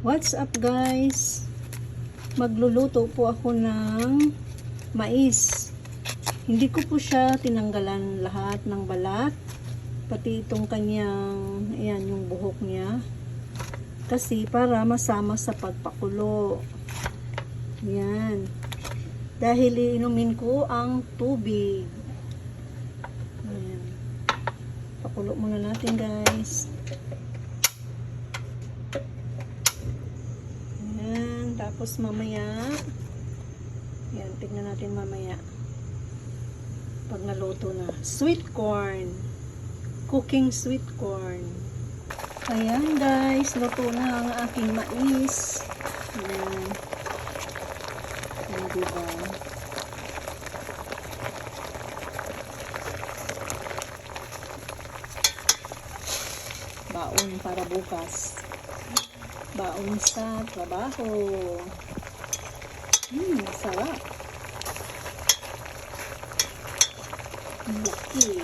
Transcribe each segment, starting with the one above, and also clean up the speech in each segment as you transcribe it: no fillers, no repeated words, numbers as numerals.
What's up guys? Magluluto po ako ng mais. Hindi ko po siya tinanggalan lahat ng balat. Pati itong kanyang, ayan yung buhok niya. Kasi para masama sa pagpakulo. Ayan. Dahil inumin ko ang tubig. Ayan. Pakulo muna natin guys. Tapos mamaya, yan, tignan natin mamaya pag naluto na. Sweet corn, cooking sweet corn. Ayan guys, luto na ang aking mais. Ayan. Ayan, diba? Baon para bukas. Baon sa trabaho. Sarap. Ang laki.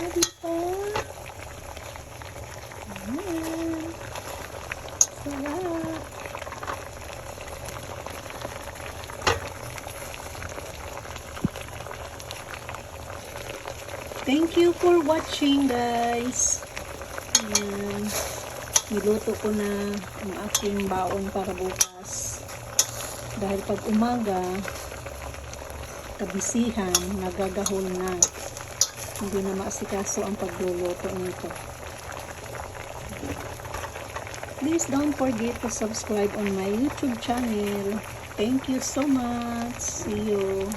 Dito. Sarap. Thank you for watching guys. Ayan. Niluto ko na ang aking baon para bukas. Dahil pag umaga, kabisihan, nagagahol na. Hindi na maasikaso ang pagluluto nito. Please don't forget to subscribe on my YouTube channel. Thank you so much. See you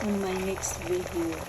on my next video.